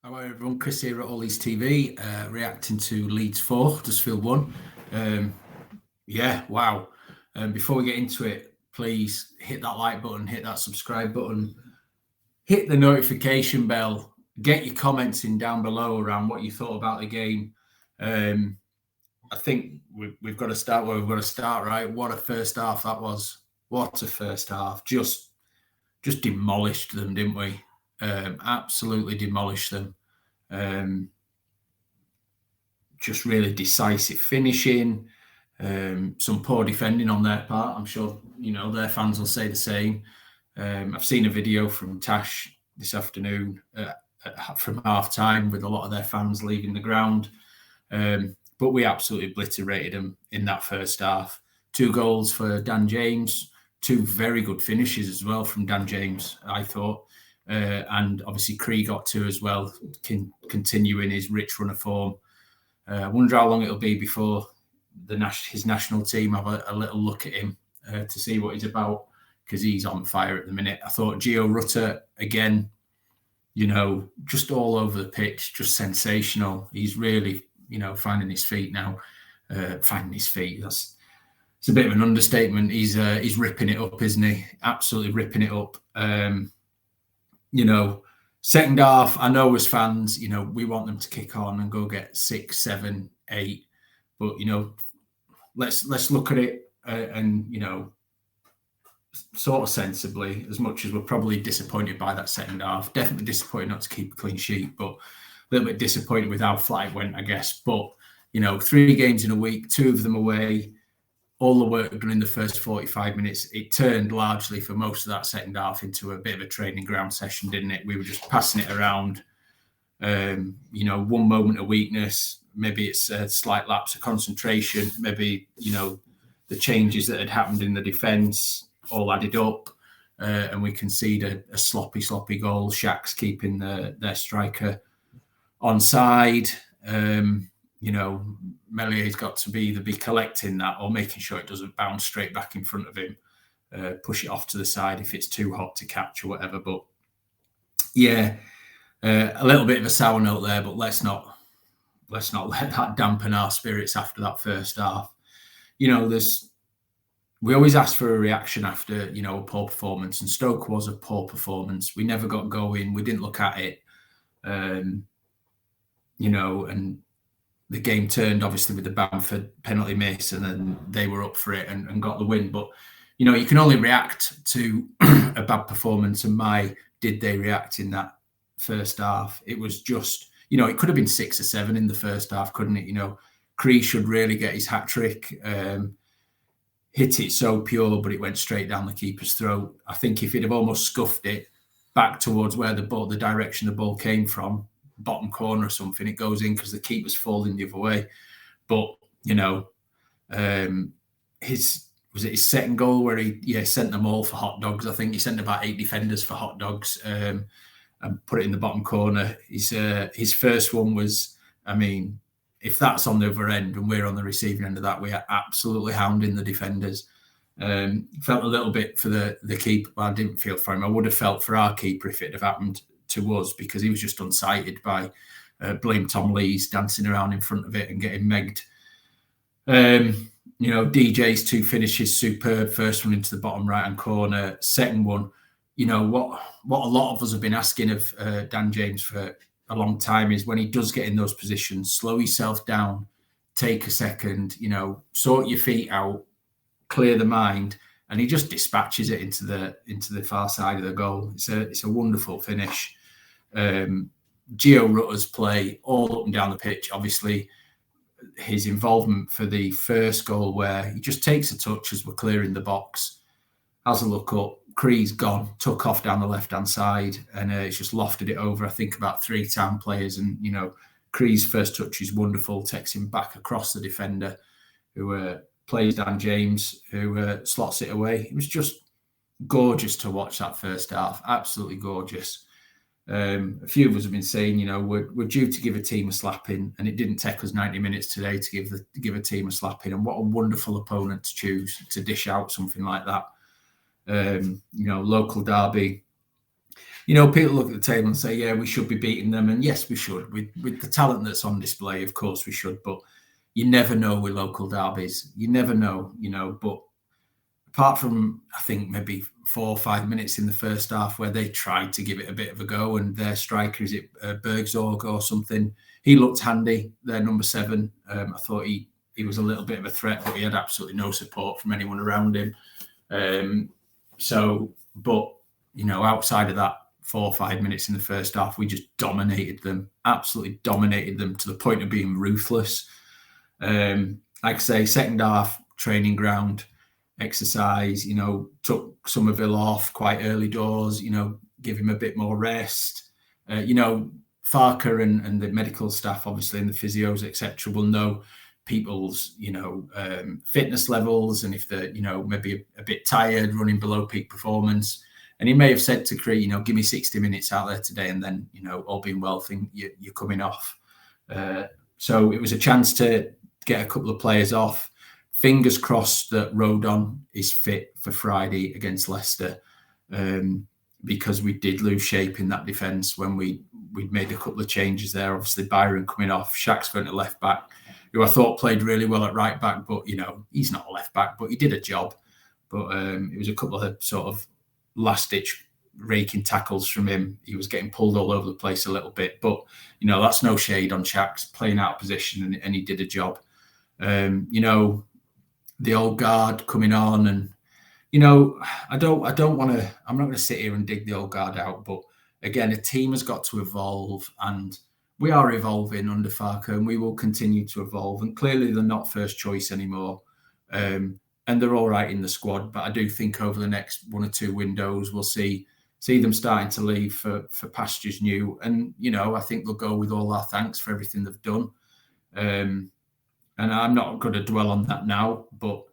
Hello everyone, Chris here at All Leeds TV, reacting to Leeds 4, Huddersfield 1. Wow. Before we get into it, please hit that like button, hit that subscribe button, hit the notification bell, get your comments in down below around what you thought about the game. I think we've got to start where we've got to start, right? What a first half that was. What a first half. Just demolished them, didn't we? Absolutely demolished them. Just really decisive finishing, some poor defending on their part. I'm sure their fans will say the same. I've seen a video from Tash this afternoon from half time with a lot of their fans leaving the ground, but we absolutely obliterated them in that first half. 2 goals for Dan James, 2 very good finishes as well from Dan James, I thought. And obviously Cree got 2 as well, continuing his rich run of form. I wonder how long it'll be before his national team have a little look at him to see what he's about, because he's on fire at the minute. I thought Gio Rutter, again, just all over the pitch, just sensational. He's really, finding his feet now. Finding his feet, it's a bit of an understatement. He's ripping it up, isn't he? Absolutely ripping it up. Second half, I know as fans, we want them to kick on and go get 6, 7, 8. But, let's look at it and, sort of sensibly, as much as we're probably disappointed by that second half. Definitely disappointed not to keep a clean sheet, but a little bit disappointed with how flat it went, I guess. But, 3 games in a week, 2 of them away, all the work done in the first 45 minutes. It turned largely for most of that second half into a bit of a training ground session, didn't it? We were just passing it around. One moment of weakness, maybe it's a slight lapse of concentration, maybe, the changes that had happened in the defence all added up, and we concede a sloppy goal. Shaq's keeping their striker onside. Mellier's got to either be collecting that or making sure it doesn't bounce straight back in front of him, push it off to the side if it's too hot to catch or whatever. But yeah, a little bit of a sour note there, but let's not let that dampen our spirits after that first half. We always ask for a reaction after, a poor performance, and Stoke was a poor performance. We never got going. We didn't look at it, and the game turned obviously with the Bamford penalty miss, and then they were up for it and got the win. But, you can only react to a bad performance. And did they react in that first half? It was just, it could have been 6 or 7 in the first half, couldn't it? Cree should really get his hat trick. Hit it so pure, but it went straight down the keeper's throat. I think if he'd have almost scuffed it back towards where the direction the ball came from, bottom corner or something, it goes in because the keeper's falling the other way. But his second goal where he sent them all for hot dogs. I think he sent about 8 defenders for hot dogs and put it in the bottom corner. His first one was, if that's on the other end and we're on the receiving end of that, we are absolutely hounding the defenders. Felt a little bit for the keeper, but I didn't feel for him. I would have felt for our keeper if it had happened to us, because he was just unsighted by blame Tom Lees dancing around in front of it and getting megged. DJ's 2 finishes superb. First one into the bottom right hand corner. Second one, what a lot of us have been asking of Dan James for a long time is, when he does get in those positions, slow yourself down, take a second, sort your feet out, clear the mind, and he just dispatches it into the far side of the goal. It's a wonderful finish. Gio Rutter's play all up and down the pitch. Obviously, his involvement for the first goal, where he just takes a touch as we're clearing the box, has a look up, Cree's gone, took off down the left-hand side, and it's just lofted it over, I think, about 3 town players. And, Cree's first touch is wonderful, takes him back across the defender, who plays Dan James, who slots it away. It was just gorgeous to watch that first half, absolutely gorgeous. A few of us have been saying, we're due to give a team a slapping, and it didn't take us 90 minutes today to give a team a slapping. And what a wonderful opponent to choose to dish out something like that. Local derby. people look at the table and say, yeah, we should be beating them. And yes, we should. With the talent that's on display, of course we should. But you never know with local derbies. You never know, But apart from, I think, maybe 4 or 5 minutes in the first half where they tried to give it a bit of a go, and their striker, is it Bergzorg or something? He looked handy, their number 7. I thought he was a little bit of a threat, but he had absolutely no support from anyone around him. But outside of that 4 or 5 minutes in the first half, we just dominated them, absolutely dominated them to the point of being ruthless. Like I say, second half, training ground, exercise, took Somerville off quite early doors, give him a bit more rest. Farker and the medical staff, obviously, and the physios, etc., will know people's, fitness levels, and if they're, maybe a bit tired, running below peak performance. And he may have said to Cree, give me 60 minutes out there today, and then, all being well, think you're coming off. So it was a chance to get a couple of players off. Fingers crossed that Rodon is fit for Friday against Leicester, because we did lose shape in that defence when we'd made a couple of changes there. Obviously, Byron coming off, Shaq's going to left back, who I thought played really well at right back, but, he's not a left back, but he did a job. But it was a couple of sort of last-ditch raking tackles from him. He was getting pulled all over the place a little bit, but, that's no shade on Shaq's playing out of position, and he did a job. The old guard coming on, and I don't want to. I'm not going to sit here and dig the old guard out, but again, a team has got to evolve, and we are evolving under Farker, and we will continue to evolve. And clearly, they're not first choice anymore, and they're all right in the squad. But I do think over the next 1 or 2 windows, we'll see them starting to leave for pastures new. And I think they'll go with all our thanks for everything they've done. And I'm not going to dwell on that now, but,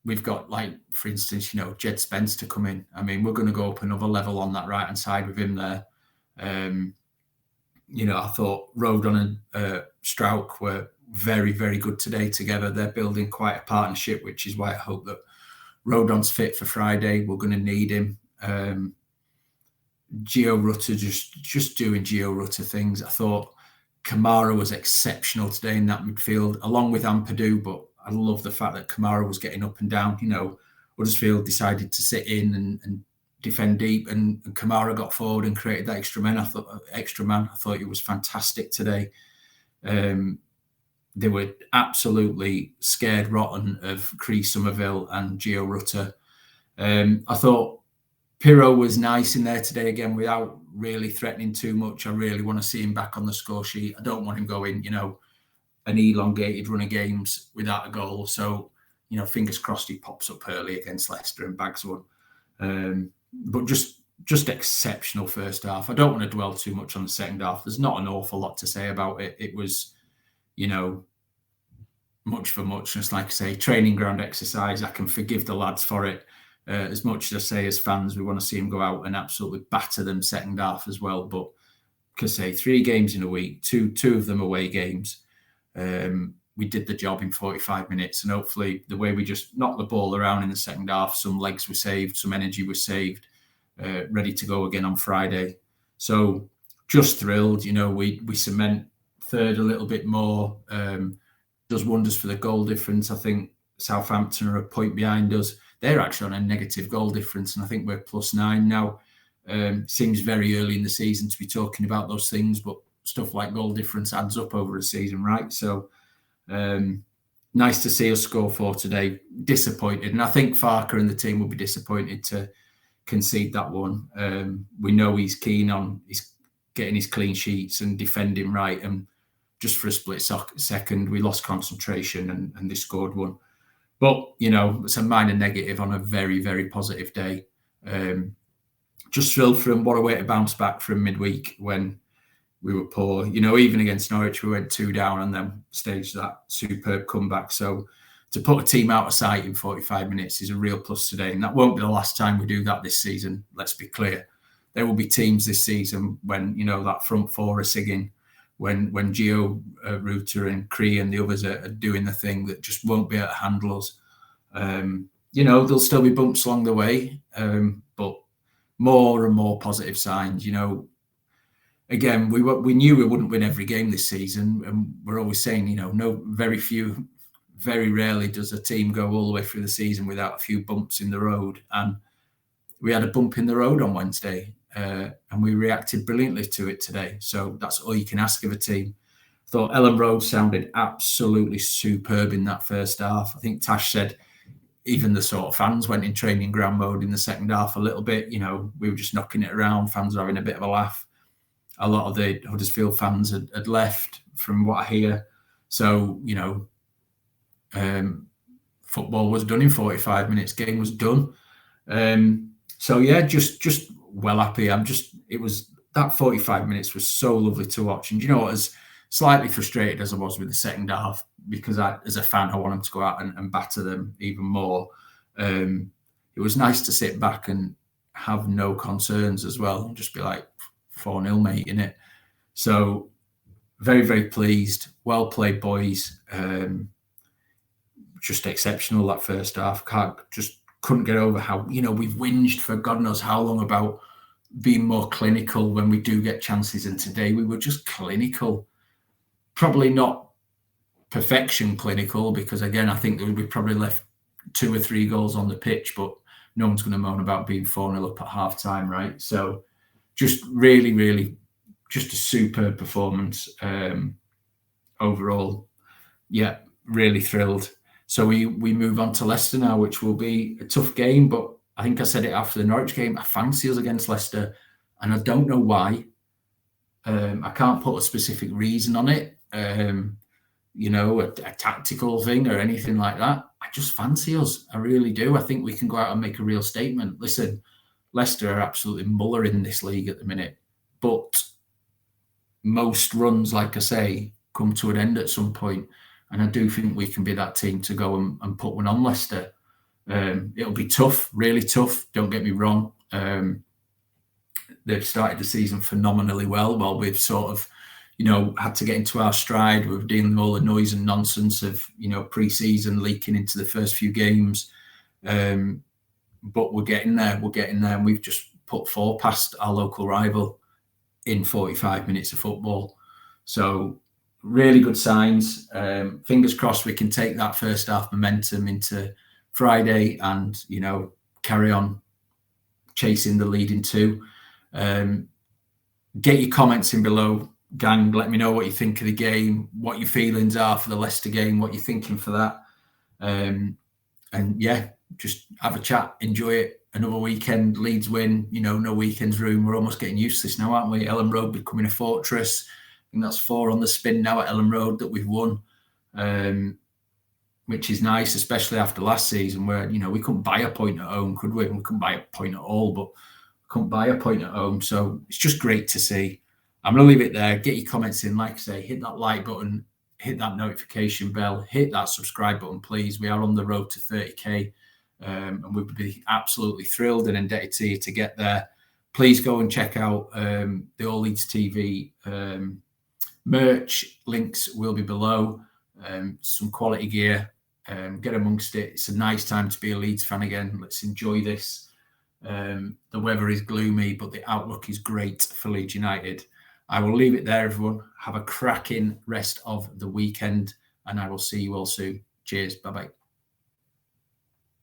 we've got, like, for instance, Jed Spence to come in. I mean, we're going to go up another level on that right-hand side with him there. I thought Rodon and Strauch were very, very good today together. They're building quite a partnership, which is why I hope that Rodon's fit for Friday. We're going to need him. Gio Rutter just doing Gio Rutter things. I thought Kamara was exceptional today in that midfield, along with Ampadu, but I love the fact that Kamara was getting up and down. Huddersfield decided to sit in and defend deep, and Kamara got forward and created that extra man. I thought he was fantastic today. They were absolutely scared rotten of Cree Somerville and Gio Rutter. I thought Pirro was nice in there today again, without really threatening too much. I really want to see him back on the score sheet. I don't want him going, an elongated run of games without a goal. So, fingers crossed he pops up early against Leicester and bags one. But just exceptional first half. I don't want to dwell too much on the second half. There's not an awful lot to say about it. It was, much for much. Just like I say, training ground exercise. I can forgive the lads for it. As much as I say, as fans, we want to see them go out and absolutely batter them second half as well. But, like I say, 3 games in a week, two of them away games. We did the job in 45 minutes, and hopefully the way we just knocked the ball around in the second half, some legs were saved, some energy was saved, ready to go again on Friday. So just thrilled, we cement third a little bit more, does wonders for the goal difference. I think Southampton are a point behind us. They're actually on a negative goal difference, and I think we're +9 now. Seems very early in the season to be talking about those things, but stuff like goal difference adds up over a season, right? So nice to see us score 4 today. Disappointed, and I think Farker and the team will be disappointed to concede that one. We know he's keen on getting his clean sheets and defending right, and just for a split second we lost concentration and they scored one. But it's a minor negative on a very, very positive day. Just thrilled for him. What a way to bounce back from midweek when we were poor. Even against Norwich, we went 2 down and then staged that superb comeback. So to put a team out of sight in 45 minutes is a real plus today. And that won't be the last time we do that this season. Let's be clear. There will be teams this season when, that front 4 are singing, when Gio Rutter and Cree and the others are doing the thing that just won't be able to handle us. There'll still be bumps along the way, but more and more positive signs. You know, again, we knew we wouldn't win every game this season, and we're always saying, you know, very rarely does a team go all the way through the season without a few bumps in the road. And we had a bump in the road on Wednesday, and we reacted brilliantly to it today. So that's all you can ask of a team. I thought Ellen Road sounded absolutely superb in that first half. I think Tash said even the sort of fans went in training ground mode in the second half a little bit. You know, we were just knocking it around. Fans were having a bit of a laugh. A lot of the Huddersfield fans had left, from what I hear. So, you know, football was done in 45 minutes. Game was done. So yeah, just well happy. It was that 45 minutes was so lovely to watch. And you know what, as slightly frustrated as I was with the second half, because as a fan, I want them to go out and batter them even more. It was nice to sit back and have no concerns as well, and just be like 4-0, mate, innit? So very, very pleased. Well played, boys. Just exceptional that first half. Couldn't get over how, you know, we've whinged for God knows how long about being more clinical when we do get chances, and today we were just clinical. Probably not perfection clinical, because again, I think we probably left 2 or 3 goals on the pitch, but no one's going to moan about being 4-0 up at half time, right? So just really just a superb performance overall. Yeah, really thrilled. So we move on to Leicester now, which will be a tough game, but I think I said it after the Norwich game, I fancy us against Leicester, and I don't know why. I can't put a specific reason on it, you know, a tactical thing or anything like that. I just fancy us. I really do. I think we can go out and make a real statement. Listen, Leicester are absolutely mullering this league at the minute, but most runs, like I say, come to an end at some point. And I do think we can be that team to go and put one on Leicester. It'll be tough, really tough. Don't get me wrong. They've started the season phenomenally well, while we've sort of, you know, had to get into our stride. We're dealing with all the noise and nonsense of, you know, pre-season leaking into the first few games. But we're getting there. And we've just put 4 past our local rival in 45 minutes of football. So really good signs. Fingers crossed we can take that first half momentum into Friday and, you know, carry on chasing the lead in 2. Get your comments in below, gang. Let me know what you think of the game, what your feelings are for the Leicester game, what you're thinking for that. And yeah, just have a chat, enjoy it. Another weekend, Leeds win, you know, no weekends room. We're almost getting used to this now, aren't we? Ellen Road becoming a fortress. I think that's 4 on the spin now at Ellen Road that we've won, which is nice, especially after last season where, you know, we couldn't buy a point at home, could we? We couldn't buy a point at all, but we couldn't buy a point at home. So it's just great to see. I'm going to leave it there. Get your comments in. Like I say, hit that like button, hit that notification bell, hit that subscribe button, please. We are on the road to 30k, and we would be absolutely thrilled and indebted to you to get there. Please go and check out the All Leeds TV merch. Links will be below. Some quality gear. Get amongst it. It's a nice time to be a Leeds fan again. Let's enjoy this. The weather is gloomy, but the outlook is great for Leeds United. I will leave it there, everyone. Have a cracking rest of the weekend, and I will see you all soon. Cheers. Bye-bye.